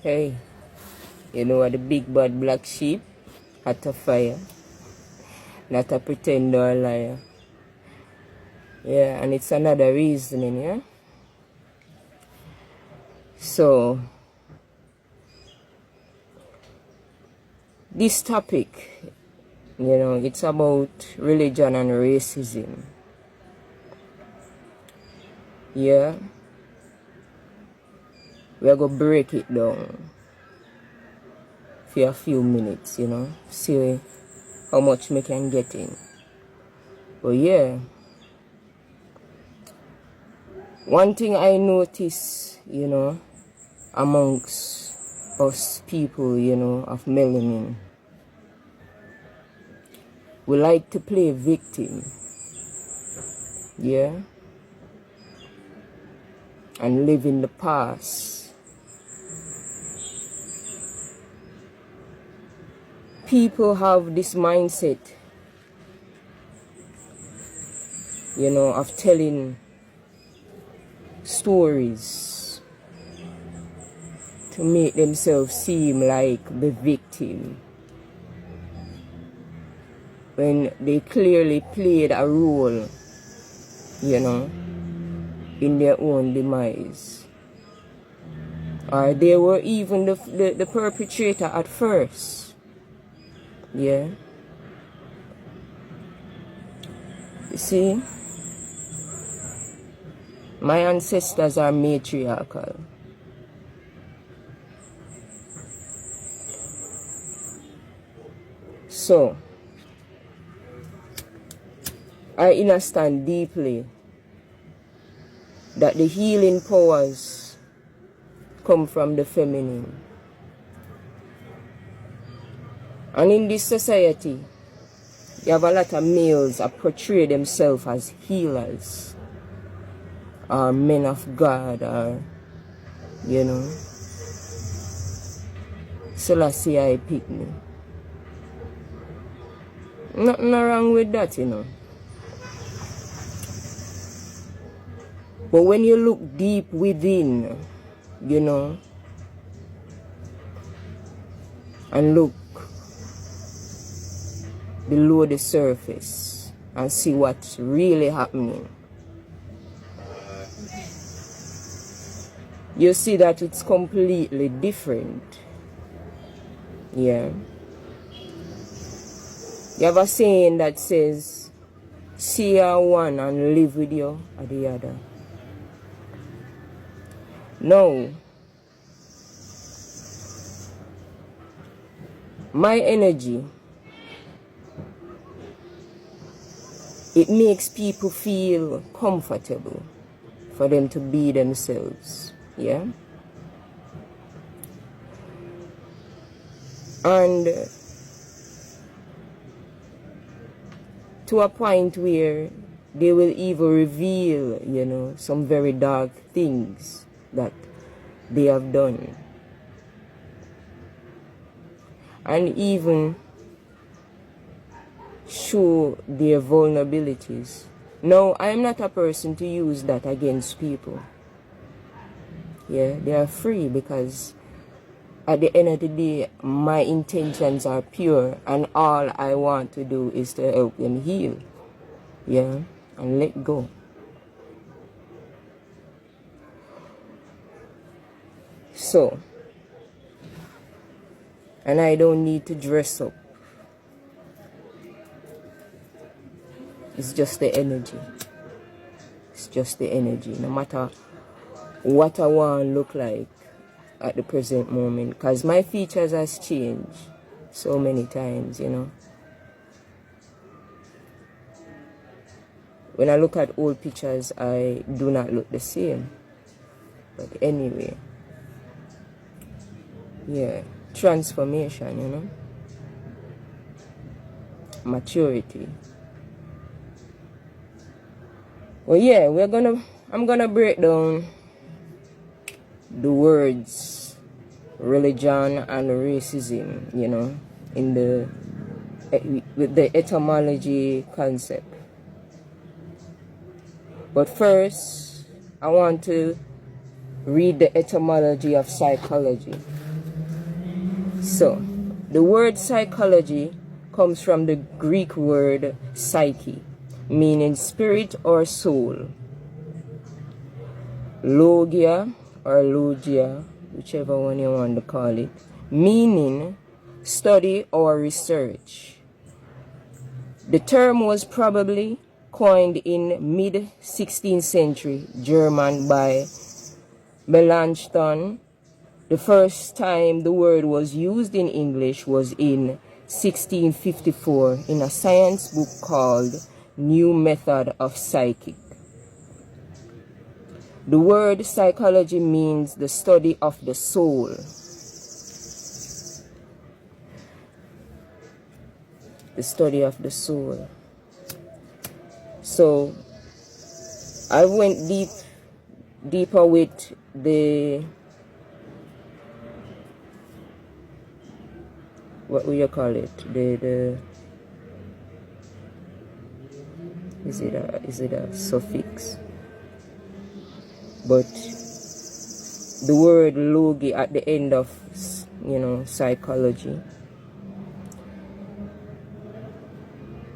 Hey, you know what the big bad black sheep at a fire, not a pretender or liar. Yeah, and it's another reasoning, yeah? So, this topic, it's about religion and racism. Yeah? We're going to break it down for a few minutes, see how much we can get in. But yeah, one thing I notice, amongst us people, of melanin, we like to play victim, yeah, and live in the past. People have this mindset, of telling stories to make themselves seem like the victim when they clearly played a role, in their own demise. Or they were even the perpetrator at first. Yeah. You see, my ancestors are matriarchal. So, I understand deeply that the healing powers come from the feminine. And in this society, you have a lot of males that portray themselves as healers, or men of God, or, Selassie I pick me. Nothing wrong with that, But when you look deep within, and look below the surface and see what's really happening, you see that it's completely different. Yeah. You have a saying that says, see you one and live with you at the other. No. My energy, it makes people feel comfortable for them to be themselves. Yeah? And to a point where they will even reveal, some very dark things that they have done. And even show their vulnerabilities. Now, I am not a person to use that against people. Yeah, they are free because at the end of the day, my intentions are pure and all I want to do is to help them heal. Yeah, and let go. So, and I don't need to dress up. It's just the energy. It's just the energy. No matter what I want to look like at the present moment. Because my features has changed so many times, When I look at old pictures, I do not look the same. But anyway. Yeah. Transformation, Maturity. Well, yeah, I'm gonna break down the words religion and racism, with the etymology concept. But first, I want to read the etymology of psychology. So, the word psychology comes from the Greek word psyche, meaning spirit or soul. Logia or logia, whichever one you want to call it, meaning study or research. The term was probably coined in mid-16th century German by Melanchthon. The first time the word was used in English was in 1654 in a science book called New Method of Psychic. The word psychology means the study of the soul. The study of the soul. So I went deeper with the, what will you call it? Is it a suffix? But the word logi at the end of, psychology,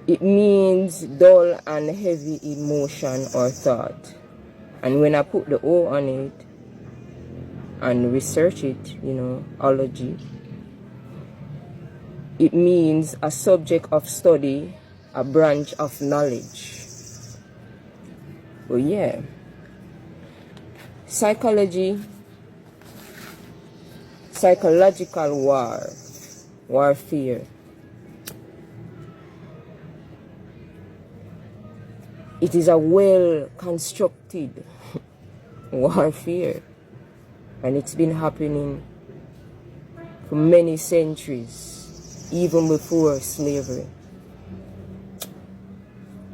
it means dull and heavy emotion or thought. And when I put the O on it and research it, ology, it means a subject of study, a branch of knowledge. Well, yeah. Psychological warfare. It is a well-constructed warfare, and it's been happening for many centuries, even before slavery.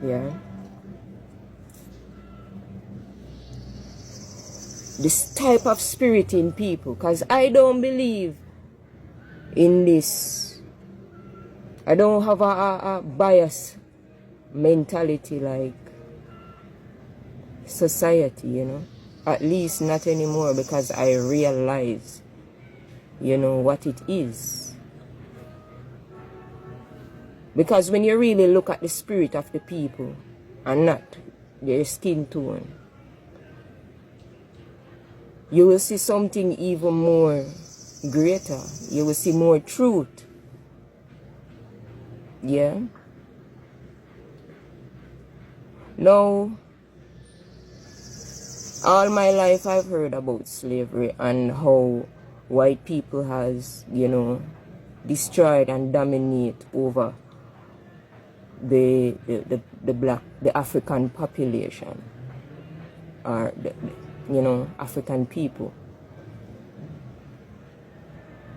Yeah. This type of spirit in people, because I don't believe in this. I don't have a bias mentality like society, at least not anymore, because I realize, what it is. Because when you really look at the spirit of the people and not their skin tone, you will see something even more greater. You will see more truth. Yeah. Now, all my life I've heard about slavery and how white people has, destroyed and dominate over the African population, or African people,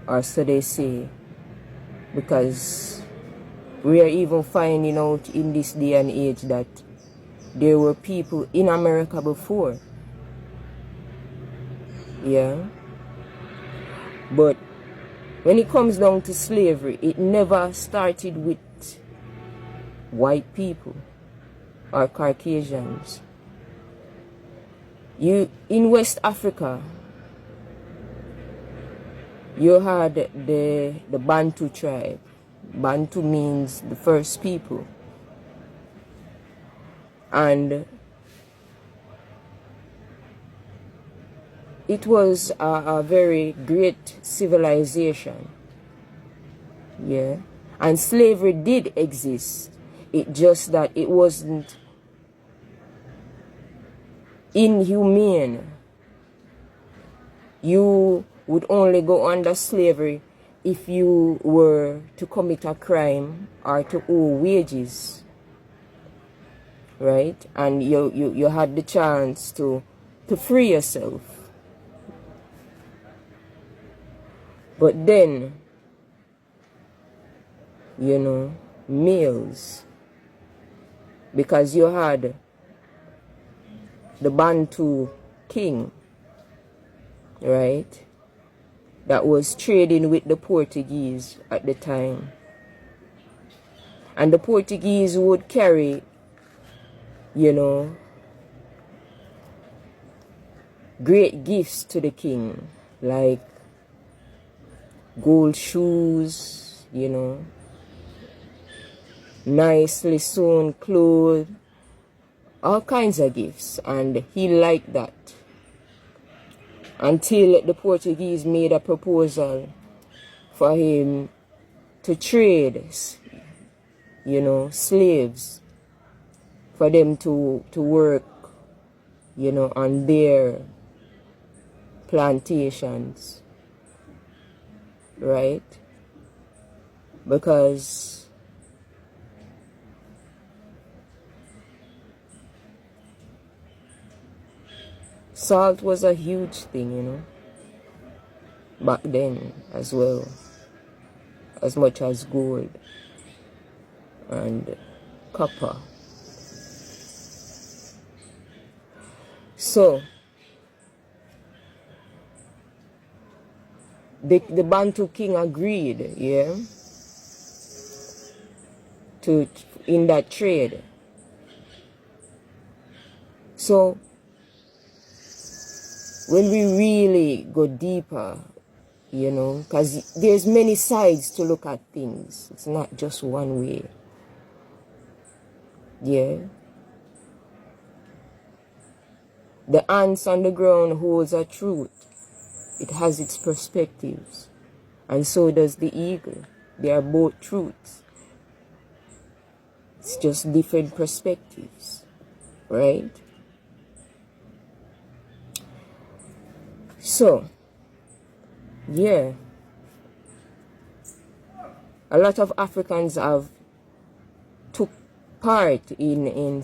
or so they say, because we are even finding out in this day and age that there were people in America before. Yeah. But when it comes down to slavery, it never started with white people or Caucasians. In West Africa, you had the Bantu tribe. Bantu means the first people. And it was a very great civilization. Yeah. And slavery did exist. It just that it wasn't inhumane. You would only go under slavery if you were to commit a crime or to owe wages. Right? And you had the chance to free yourself. But then, males, because you had the Bantu king, right, that was trading with the Portuguese at the time. And the Portuguese would carry, great gifts to the king, like gold shoes, you know, nicely sewn clothes, all kinds of gifts, and he liked that. Until the Portuguese made a proposal for him to trade, you know, slaves, for them to work, you know, on their plantations, right? Because salt was a huge thing, you know, back then as well, as much as gold and copper. So the Bantu king agreed, yeah, to in that trade. So when we really go deeper, you know, because there's many sides to look at things. It's not just one way. Yeah. The ants on the ground holds a truth. It has its perspectives. And so does the eagle. They are both truths. It's just different perspectives. Right? So, yeah. A lot of Africans have took part in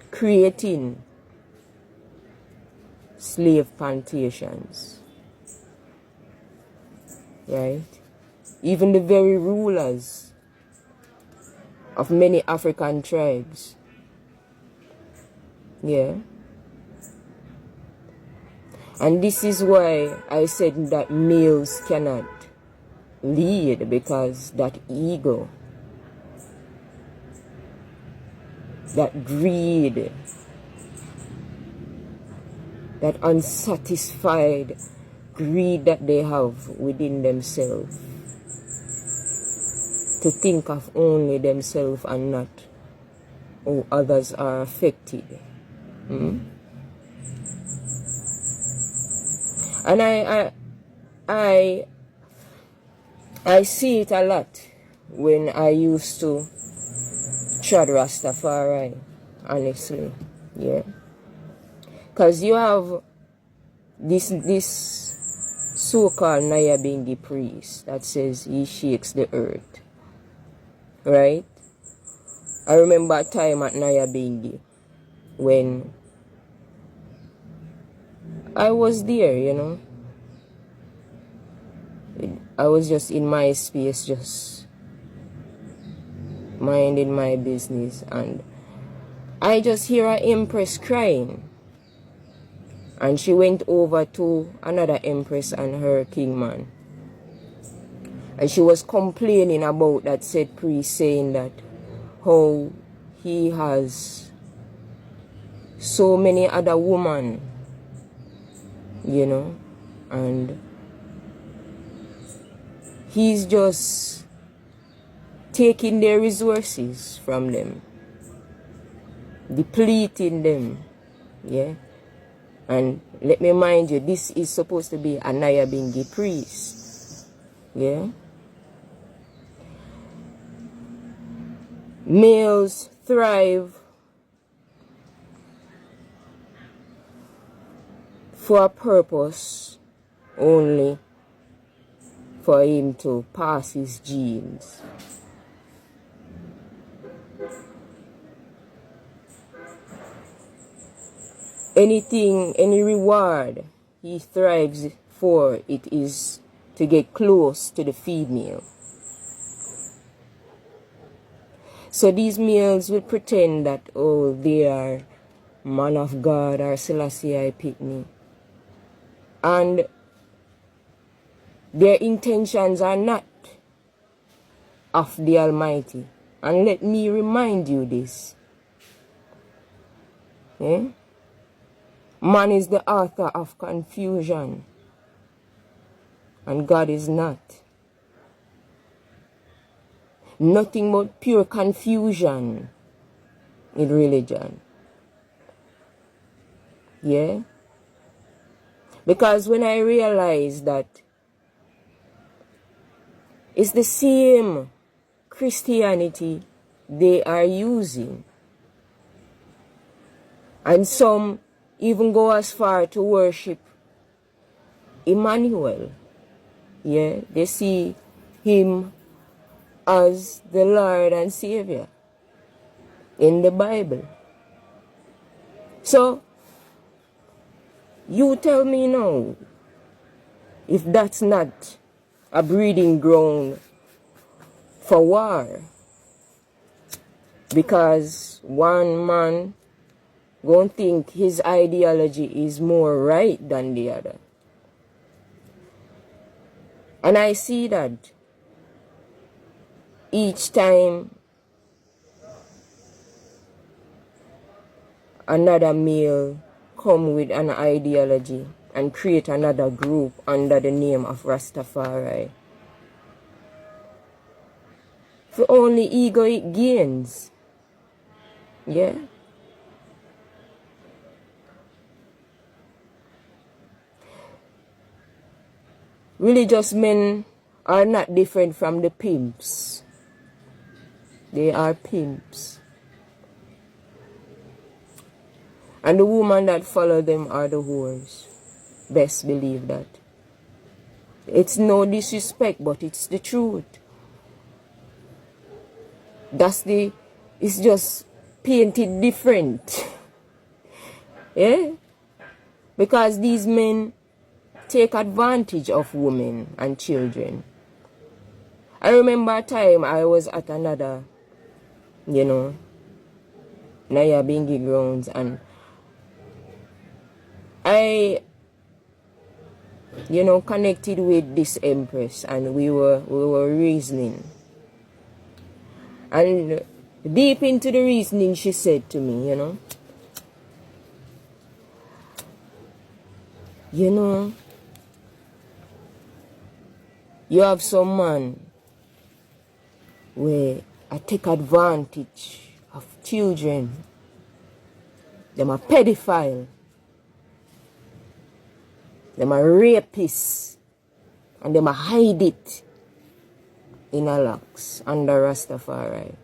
creating slave plantations, right? Even the very rulers of many African tribes, yeah. And this is why I said that males cannot lead, because that ego, that greed, that unsatisfied greed that they have within themselves, to think of only themselves and not how others are affected. And I see it a lot when I used to trad Rastafari, honestly, yeah. Because you have this so-called Nyabingi priest that says he shakes the earth, right? I remember a time at Nyabingi when I was there, you know. I was just in my space, just minding my business, and I just hear an empress crying. And she went over to another empress and her kingman. And she was complaining about that said priest, saying that how he has so many other women, you know, and he's just taking their resources from them, depleting them, yeah. And let me mind you, this is supposed to be a Nyabingi priest, yeah. Males thrive for a purpose only for him to pass his genes. Anything, any reward he thrives for, it is to get close to the female. So these males will pretend that, oh, they are man of God or Selassie I Pitney. And their intentions are not of the Almighty. And let me remind you this. Eh? Man is the author of confusion. and God is not. Nothing but pure confusion in religion. Yeah? Because when I realized that it's the same Christianity they are using, and some even go as far to worship Emmanuel. Yeah, they see him as the Lord and Savior in the Bible. So, you tell me now, if that's not a breeding ground for war, because one man gonna think his ideology is more right than the other. And I see that each time another male come with an ideology and create another group under the name of Rastafari, for only egoic gains. Yeah? Religious men are not different from the pimps. They are pimps. And the women that follow them are the whores. Best believe that. It's no disrespect, but it's the truth. It's just painted different. Yeah? Because these men take advantage of women and children. I remember a time I was at another, Nyabinghi grounds, and I, connected with this empress, and we were reasoning. And deep into the reasoning, she said to me, you have some man where I take advantage of children. Them a pedophile. Them a rapist. And them a hide it in a locks under Rastafari.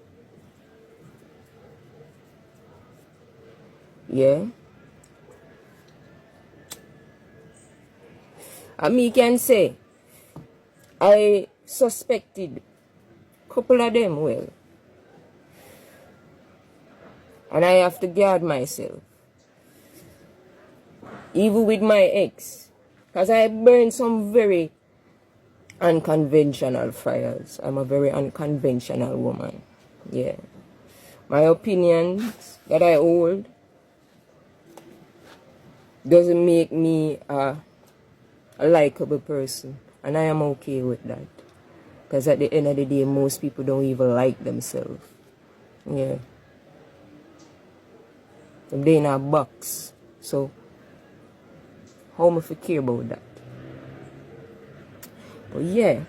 Yeah? And me can say, I suspected a couple of them well. And I have to guard myself. Even with my ex. Because I burned some very unconventional fires. I'm a very unconventional woman. Yeah. My opinions that I hold doesn't make me a likable person. And I am okay with that. Because at the end of the day, most people don't even like themselves. Yeah. They're in a box. So, how am I care about that? But yeah,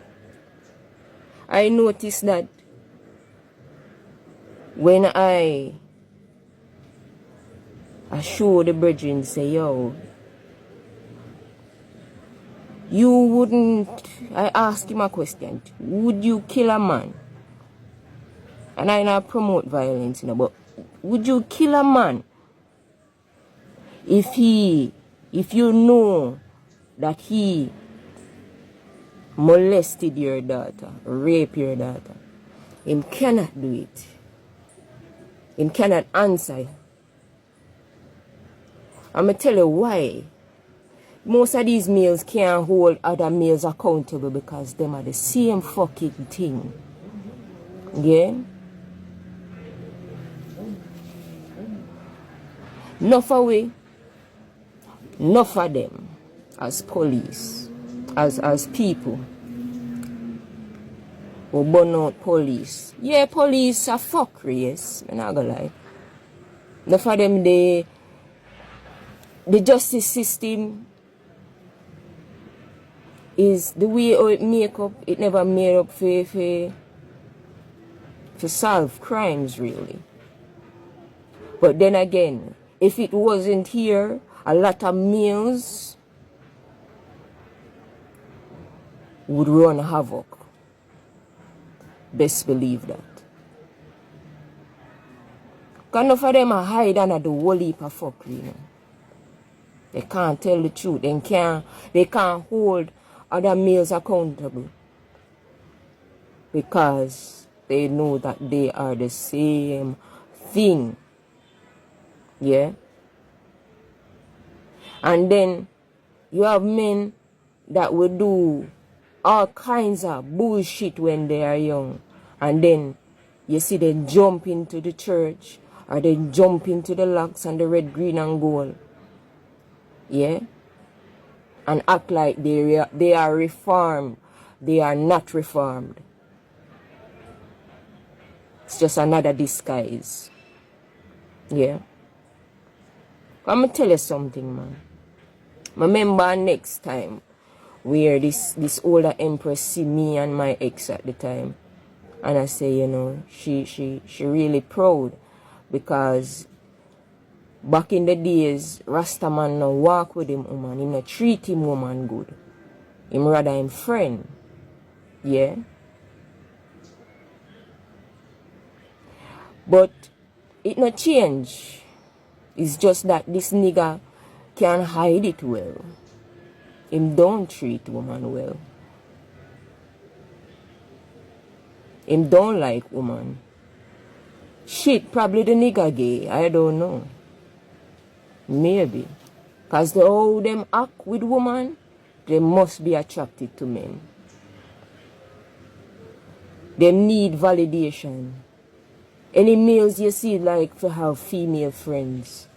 I noticed that when I show the brethren, say, yo, you wouldn't, I ask him a question, would you kill a man? And I not promote violence, but would you kill a man if you know that he molested your daughter, raped your daughter? Him cannot do it. Him cannot answer. I'm going to tell you why. Most of these males can't hold other males accountable because them are the same fucking thing. Yeah? Enough away. Enough of them as police, as people who burn out police. Yeah, police are fuckery, yes. I'm not gonna lie. Enough of them, the justice system is the way how it make up, it never made up for solve crimes really. But then again, if it wasn't here, a lot of males would run havoc. Best believe that. Because enough of them are hide under the whole heap of fuck, you know. They can't tell the truth. They can't hold other males accountable. Because they know that they are the same thing. Yeah? And then you have men that will do all kinds of bullshit when they are young. And then you see them jump into the church, or they jump into the locks and the red, green, and gold. Yeah? And act like they are reformed. They are not reformed. It's just another disguise. Yeah? I'm going to tell you something, man. Remember next time where this older empress see me and my ex at the time. And I say, you know, she really proud. Because back in the days, Rasta man no walk with him woman. He no treat him woman good. Him rather him friend. Yeah? But it no change. It's just that this nigga can hide it well. Him don't treat woman well. Him don't like woman. Shit, probably the nigga gay. I don't know. Maybe. Because the how them act with woman, they must be attracted to men. They need validation. Any males you see like to have female friends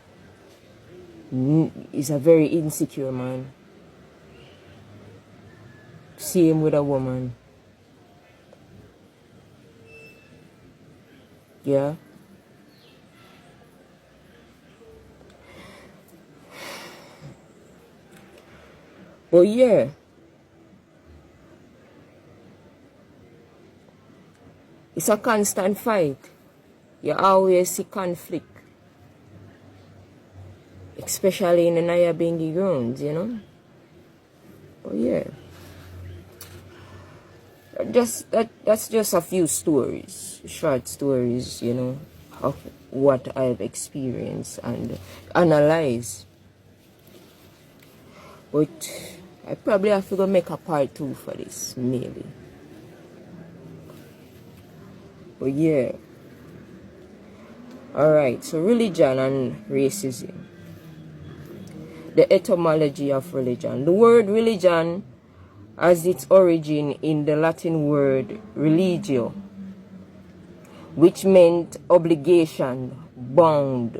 is a very insecure man. Same with a woman. Yeah. But yeah. It's a constant fight. You always see conflict. Especially in the Nyabingi grounds, you know. But yeah. That's just a few stories, short stories, you know, of what I've experienced and analyzed. But I probably have to go make a part 2 for this, maybe. But yeah. Alright, so religion and racism. The etymology of religion. The word religion has its origin in the Latin word religio, which meant obligation, bond,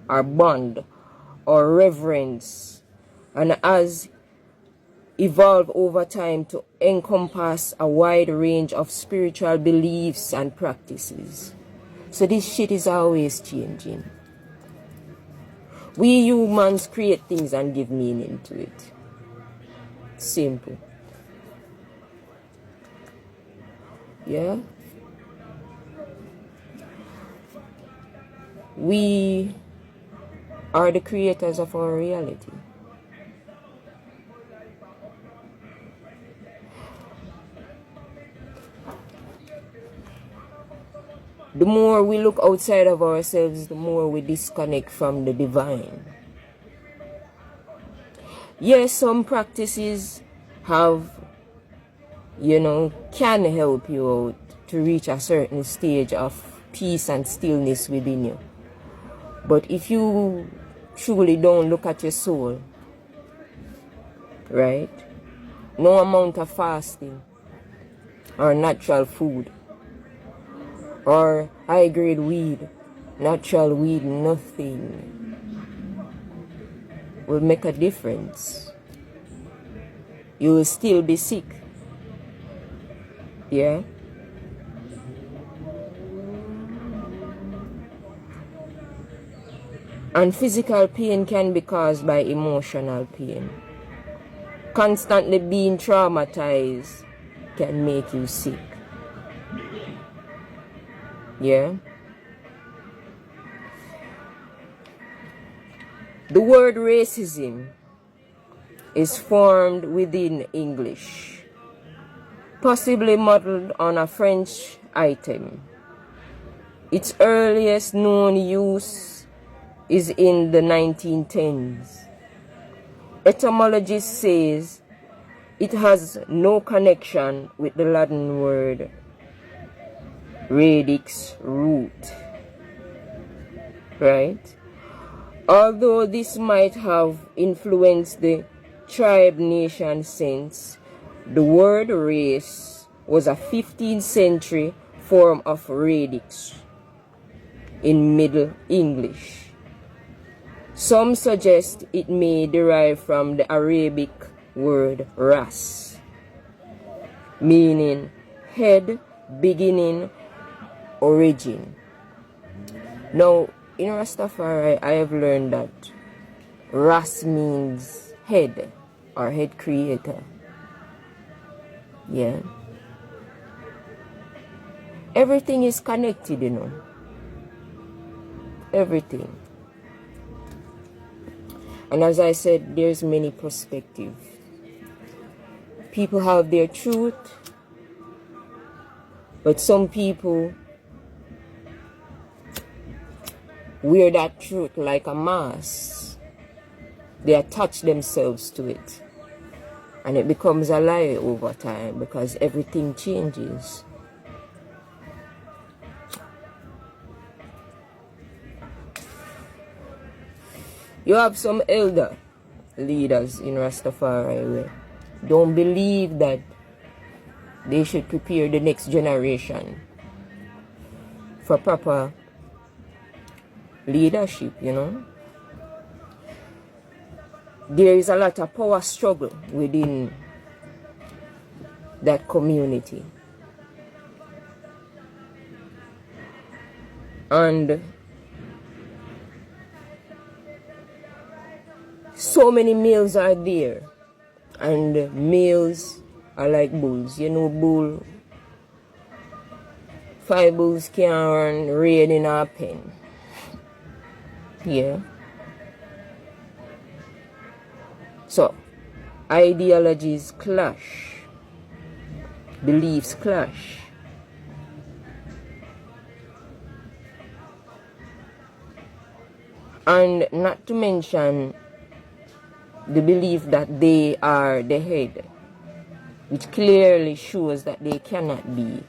or reverence, and has evolved over time to encompass a wide range of spiritual beliefs and practices. So this shit is always changing. We humans create things and give meaning to it. Simple. Yeah? We are the creators of our reality. The more we look outside of ourselves, the more we disconnect from the divine. Yes, some practices have, you know, can help you out to reach a certain stage of peace and stillness within you. But if you truly don't look at your soul, right? No amount of fasting or natural food or high-grade weed, natural weed, nothing will make a difference. You will still be sick. Yeah? And physical pain can be caused by emotional pain. Constantly being traumatized can make you sick. Yeah? The word racism is formed within English, possibly modeled on a French item. Its earliest known use is in the 1910s. Etymology says it has no connection with the Latin word radix, root, right? Although this might have influenced the tribe nation sense, the word race was a 15th century form of radix in Middle English. Some suggest it may derive from the Arabic word ras, meaning head, beginning, origin. Now, in Rastafari, I have learned that ras means head or head creator. Yeah. Everything is connected, you know. Everything. And as I said, there's many perspectives. People have their truth, but some people wear that truth like a mask. They attach themselves to it. And it becomes a lie over time because everything changes. You have some elder leaders in Rastafari where don't believe that they should prepare the next generation for proper leadership, you know. There is a lot of power struggle within that community. And so many males are there. And males are like bulls. You know, bull, 5 bulls can run raid in a pen. Yeah. So, ideologies clash. Beliefs clash. And not to mention the belief that they are the head, which clearly shows that they cannot be,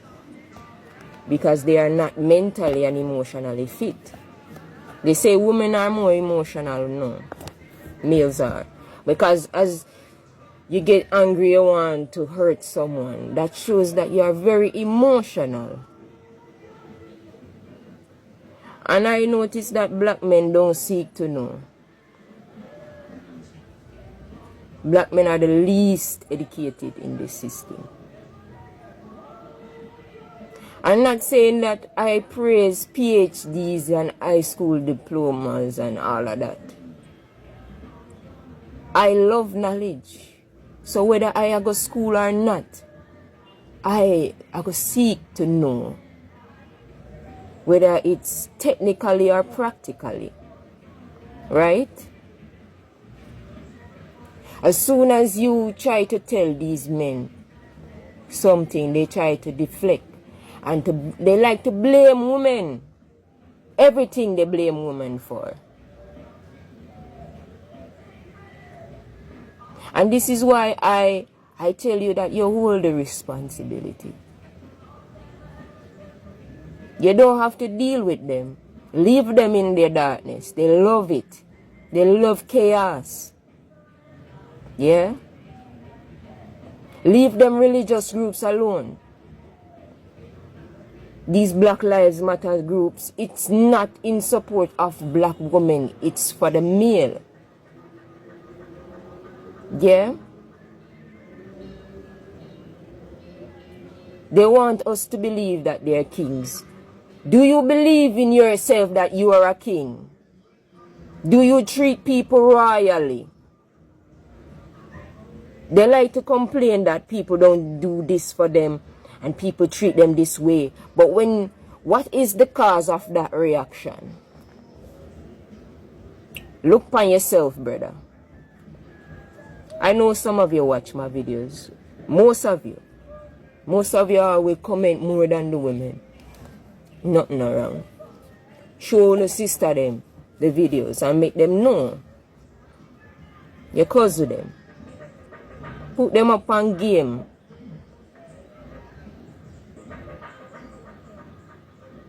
because they are not mentally and emotionally fit. They say women are more emotional. No, males are. Because as you get angry, you want to hurt someone, that shows that you are very emotional. And I notice that black men don't seek to know. Black men are the least educated in this system. I'm not saying that I praise PhDs and high school diplomas and all of that. I love knowledge. So whether I go to school or not, I go seek to know. Whether it's technically or practically. Right? As soon as you try to tell these men something, they try to deflect. And they like to blame women. Everything they blame women for. And this is why I tell you that you hold the responsibility. You don't have to deal with them. Leave them in their darkness. They love it. They love chaos. Yeah? Leave them religious groups alone. These Black Lives Matter groups, it's not in support of black women. It's for the male. Yeah? They want us to believe that they are kings. Do you believe in yourself that you are a king? Do you treat people royally? They like to complain that people don't do this for them and people treat them this way. But what is the cause of that reaction? Look upon yourself, brother. I know some of you watch my videos. Most of you will comment more than the women. Nothing wrong. Show the sister them the videos and make them know. You cousin them. Put them up on game.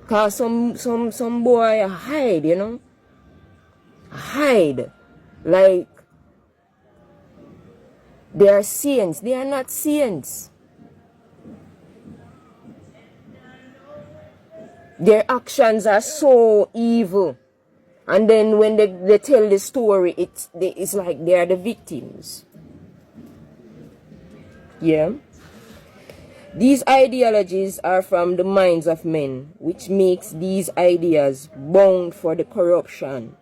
Cause some boy hide, you know. Hide. Like they are saints. They are not saints. Their actions are so evil. And then when they tell the story, it's like they are the victims. Yeah. These ideologies are from the minds of men, which makes these ideas bound for corruption,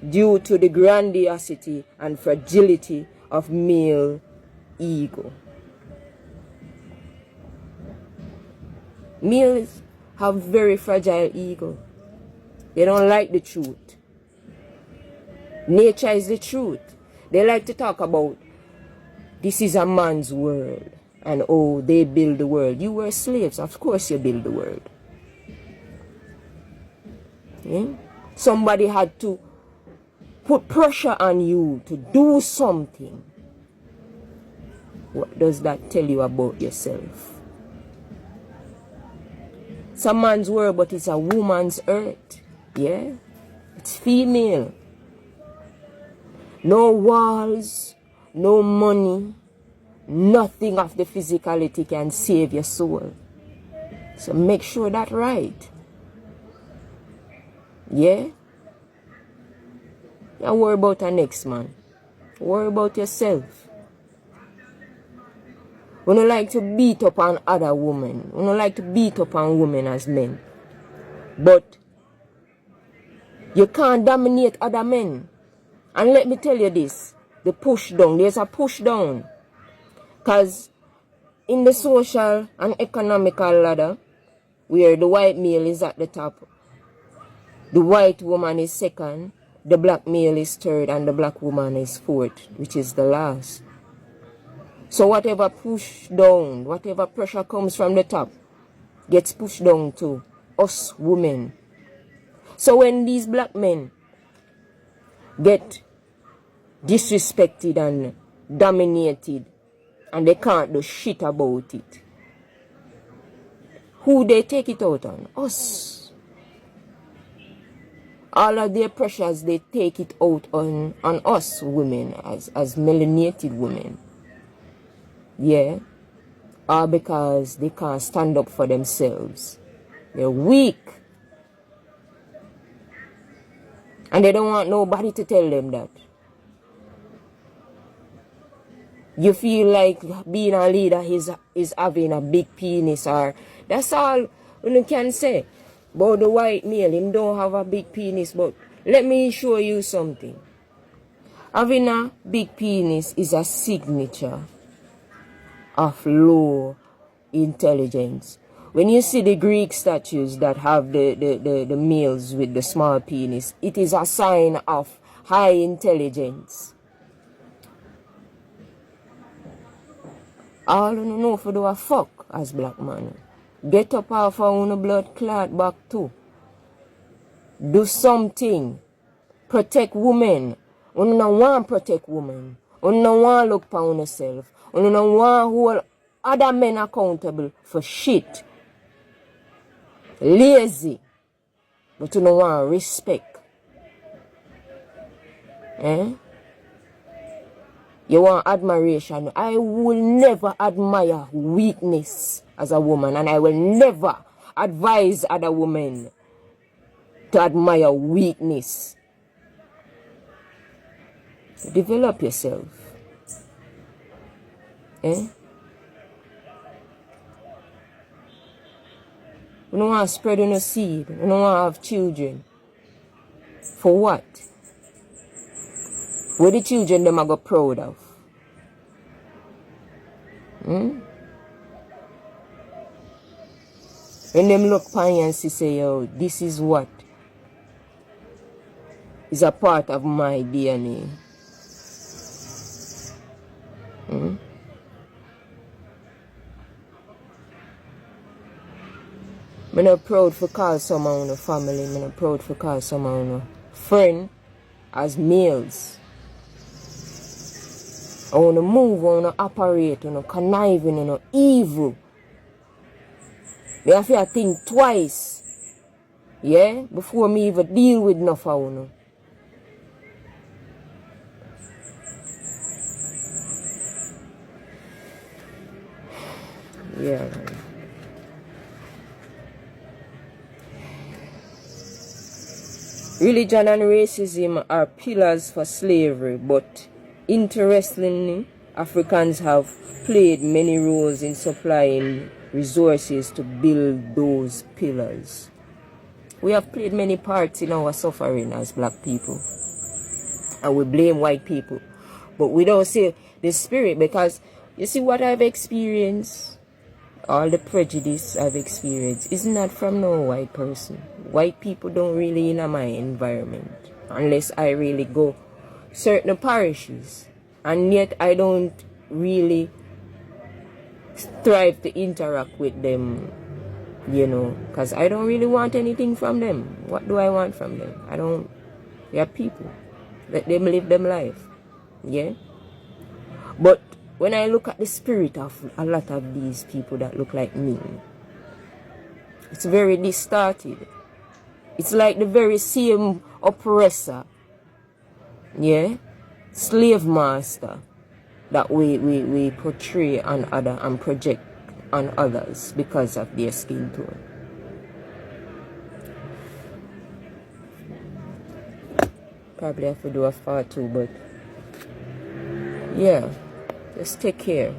due to the grandiosity and fragility of male ego. Males have very fragile ego. They don't like the truth. Nature is the truth. They like to talk about this is a man's world and oh, they build the world. You were slaves, of course you build the world. Yeah? Somebody had to put pressure on you to do something. What does that tell you about yourself? It's a man's world, but it's a woman's earth. Yeah? It's female. No walls, no money, nothing of the physicality can save your soul. So make sure that's right. Yeah? Don't worry about the next man. Worry about yourself. We don't like to beat up on other women. We don't like to beat up on women as men. But you can't dominate other men. And let me tell you this. The push down. There's a push down. Because in the social and economical ladder, where the white male is at the top, the white woman is second, the black male is third, and the black woman is fourth, which is the last. So whatever push down, whatever pressure comes from the top, gets pushed down to us women. So when these black men get disrespected and dominated, and they can't do shit about it, who they take it out on? Us. All of their pressures, they take it out on us women, as melanated women. Yeah? All because they can't stand up for themselves. They're weak. And they don't want nobody to tell them that. You feel like being a leader is having a big penis, or that's all you can say. But the white male, him don't have a big penis, but let me show you something. Having a big penis is a signature of low intelligence. When you see the Greek statues that have the males with the small penis, it is a sign of high intelligence. All you know for do a fuck as black man. Get up off of una blood clot back too. Do something. Protect women. Una no want protect women. Una no want look for yourself. Una no want hold other men accountable for shit. Lazy. But you no want respect. Eh? You want admiration. I will never admire weakness as a woman, and I will never advise other women to admire weakness. Develop yourself. Eh? You don't want to spread on a seed. You don't want to have children. For what? What the children them are go proud of? Hmm? When them look upon you and say, yo, this is what is a part of my DNA. Hmm? I'm not proud for call someone a family. I'm not proud for call someone a friend as males. I want to move, I want to operate, I want to conniving, I want to evil. They have to think twice, yeah, before me even deal with enough of you. Yeah, man. Religion and racism are pillars for slavery, but interestingly, Africans have played many roles in supplying resources to build those pillars. We have played many parts in our suffering as black people, and we blame white people, but we don't see the spirit, because you see what I've experienced, all the prejudice I've experienced is not from no white person. White people don't really in my environment unless I really go certain parishes, and yet I don't really strive to interact with them, you know, because I don't really want anything from them. What do I want from them? I don't. They are people. Let them live them life. Yeah. But when I look at the spirit of a lot of these people that look like me, it's very distorted. It's like the very same oppressor, yeah, slave master that we portray on other and project on others because of their skin tone. Probably have to do a part two, but yeah, just take care.